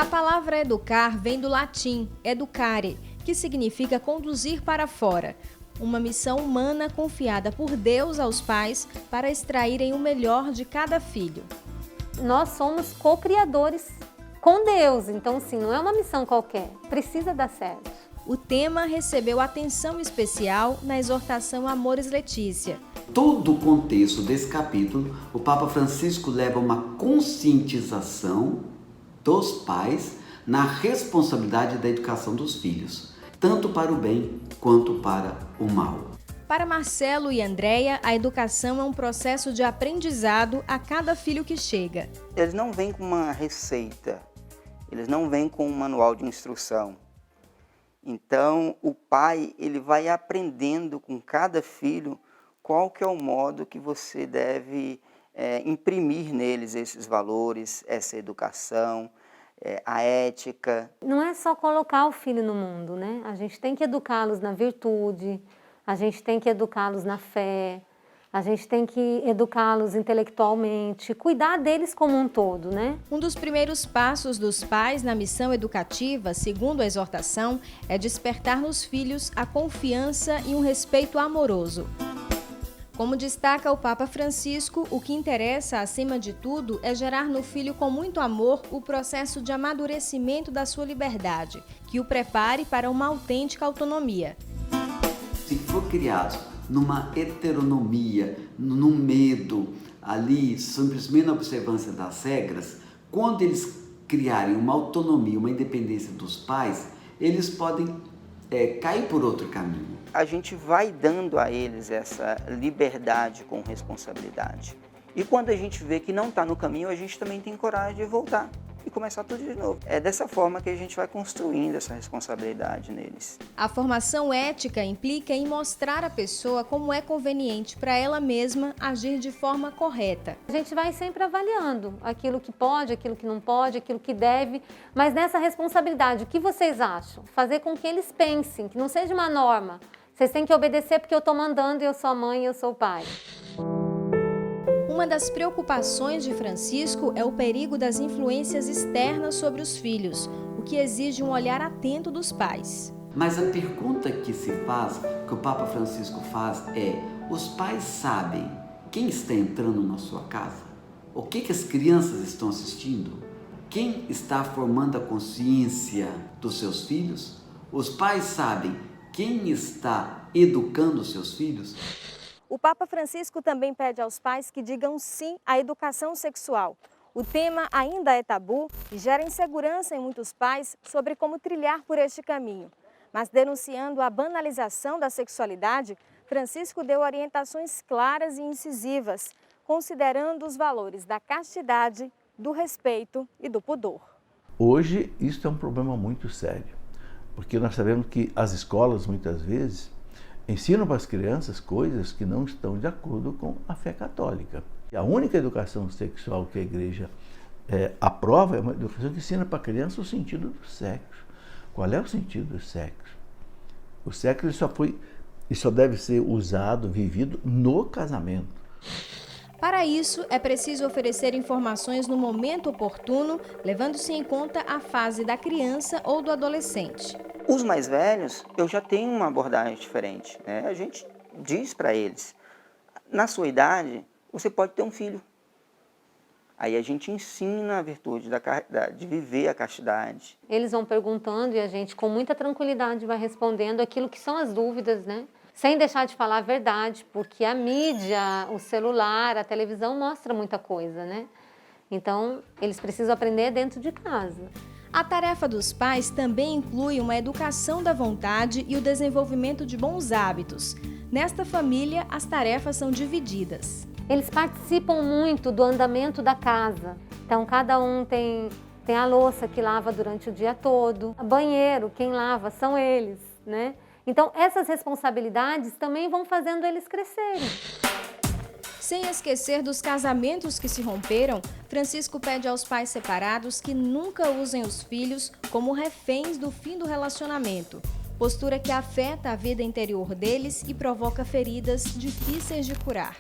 palavra educar vem do latim educare, que significa conduzir para fora. Uma missão humana confiada por Deus aos pais para extraírem o melhor de cada filho. Nós somos co-criadores com Deus, então sim, não é uma missão qualquer, precisa dar certo. O tema recebeu atenção especial na exortação Amores Letícia. Todo o contexto desse capítulo, o Papa Francisco leva uma conscientização dos pais na responsabilidade da educação dos filhos, tanto para o bem quanto para o mal. Para Marcelo e Andréia, a educação é um processo de aprendizado a cada filho que chega. Eles não vêm com uma receita, eles não vêm com um manual de instrução. Então, o pai ele vai aprendendo com cada filho qual que é o modo que você deve imprimir neles esses valores, essa educação, a ética. Não é só colocar o filho no mundo, né? A gente tem que educá-los na virtude, a gente tem que educá-los na fé, a gente tem que educá-los intelectualmente, cuidar deles como um todo, né? Um dos primeiros passos dos pais na missão educativa, segundo a exortação, é despertar nos filhos a confiança e um respeito amoroso. Como destaca o Papa Francisco, o que interessa, acima de tudo, é gerar no filho com muito amor o processo de amadurecimento da sua liberdade, que o prepare para uma autêntica autonomia. Se for criado numa heteronomia, num medo, ali, simplesmente na observância das regras, quando eles criarem uma autonomia, uma independência dos pais, eles podem cair por outro caminho. A gente vai dando a eles essa liberdade com responsabilidade. E quando a gente vê que não está no caminho, a gente também tem coragem de voltar e começar tudo de novo. É dessa forma que a gente vai construindo essa responsabilidade neles. A formação ética implica em mostrar à pessoa como é conveniente para ela mesma agir de forma correta. A gente vai sempre avaliando aquilo que pode, aquilo que não pode, aquilo que deve, mas nessa responsabilidade, o que vocês acham? Fazer com que eles pensem, que não seja uma norma. Vocês têm que obedecer porque eu estou mandando e eu sou a mãe e eu sou o pai. Uma das preocupações de Francisco é o perigo das influências externas sobre os filhos, o que exige um olhar atento dos pais. Mas a pergunta que se faz, que o Papa Francisco faz é: os pais sabem quem está entrando na sua casa? O que as crianças estão assistindo? Quem está formando a consciência dos seus filhos? Os pais sabem quem está educando os seus filhos? O Papa Francisco também pede aos pais que digam sim à educação sexual. O tema ainda é tabu e gera insegurança em muitos pais sobre como trilhar por este caminho. Mas denunciando a banalização da sexualidade, Francisco deu orientações claras e incisivas, considerando os valores da castidade, do respeito e do pudor. Hoje, isso é um problema muito sério, porque nós sabemos que as escolas, muitas vezes, ensinam para as crianças coisas que não estão de acordo com a fé católica. E a única educação sexual que a igreja aprova é uma educação que ensina para a criança o sentido do sexo. Qual é o sentido do sexo? O sexo ele só deve ser usado, vivido no casamento. Para isso, é preciso oferecer informações no momento oportuno, levando-se em conta a fase da criança ou do adolescente. Os mais velhos, eu já tenho uma abordagem diferente, né? A gente diz para eles, na sua idade, você pode ter um filho. Aí a gente ensina a virtude de viver a castidade. Eles vão perguntando e a gente, com muita tranquilidade, vai respondendo aquilo que são as dúvidas, né? Sem deixar de falar a verdade, porque a mídia, o celular, a televisão mostra muita coisa, né? Então, eles precisam aprender dentro de casa. A tarefa dos pais também inclui uma educação da vontade e o desenvolvimento de bons hábitos. Nesta família, as tarefas são divididas. Eles participam muito do andamento da casa. Então, cada um tem a louça que lava durante o dia todo. O banheiro, quem lava são eles, né? Então, essas responsabilidades também vão fazendo eles crescerem. Sem esquecer dos casamentos que se romperam, Francisco pede aos pais separados que nunca usem os filhos como reféns do fim do relacionamento, postura que afeta a vida interior deles e provoca feridas difíceis de curar.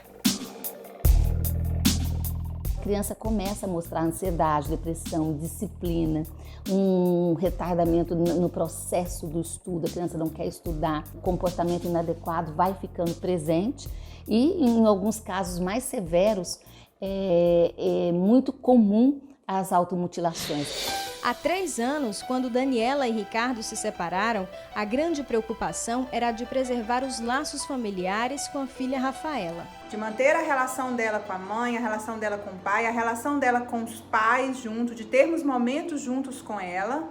A criança começa a mostrar ansiedade, depressão, disciplina. um retardamento no processo do estudo, a criança não quer estudar, o comportamento inadequado vai ficando presente e, em alguns casos mais severos, é muito comum as automutilações. Há 3 anos, quando Daniela e Ricardo se separaram, a grande preocupação era de preservar os laços familiares com a filha Rafaela. De manter a relação dela com a mãe, a relação dela com o pai, a relação dela com os pais junto, de termos momentos juntos com ela.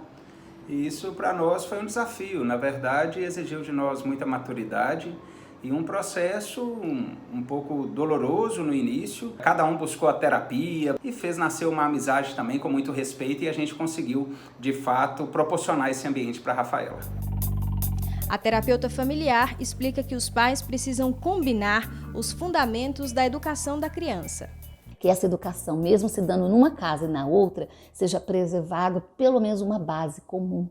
E isso para nós foi um desafio, na verdade exigiu de nós muita maturidade e um processo um pouco doloroso no início. Cada um buscou a terapia e fez nascer uma amizade também com muito respeito e a gente conseguiu, de fato, proporcionar esse ambiente para a Rafaela. A terapeuta familiar explica que os pais precisam combinar os fundamentos da educação da criança. Que essa educação, mesmo se dando numa casa e na outra, seja preservada pelo menos uma base comum,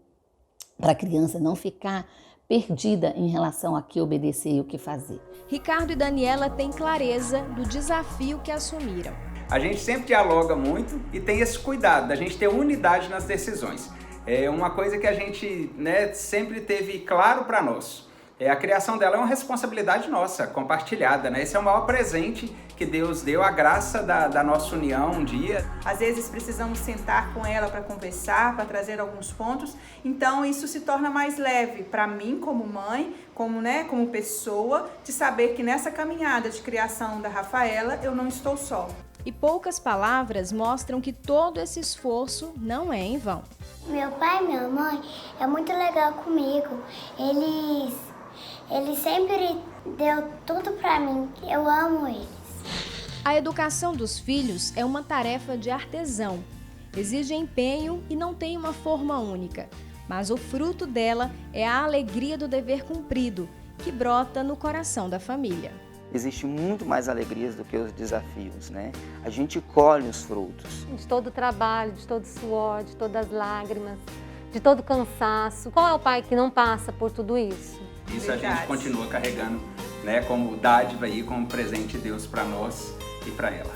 para a criança não ficar perdida em relação a que obedecer e o que fazer. Ricardo e Daniela têm clareza do desafio que assumiram. A gente sempre dialoga muito e tem esse cuidado da gente ter unidade nas decisões. É uma coisa que a gente, sempre teve claro para nós. A criação dela é uma responsabilidade nossa, compartilhada, Esse é o maior presente que Deus deu, a graça da nossa união um dia. Às vezes precisamos sentar com ela para conversar, para trazer alguns pontos. Então isso se torna mais leve para mim como mãe, como pessoa, de saber que nessa caminhada de criação da Rafaela eu não estou só. E poucas palavras mostram que todo esse esforço não é em vão. Meu pai e minha mãe é muito legal comigo. Eles sempre deu tudo para mim. Eu amo eles. A educação dos filhos é uma tarefa de artesão. Exige empenho e não tem uma forma única. Mas o fruto dela é a alegria do dever cumprido, que brota no coração da família. Existe muito mais alegrias do que os desafios, A gente colhe os frutos. De todo o trabalho, de todo o suor, de todas as lágrimas, de todo o cansaço. Qual é o pai que não passa por tudo isso? Isso a gente continua carregando, como dádiva aí, como presente de Deus para nós e para ela.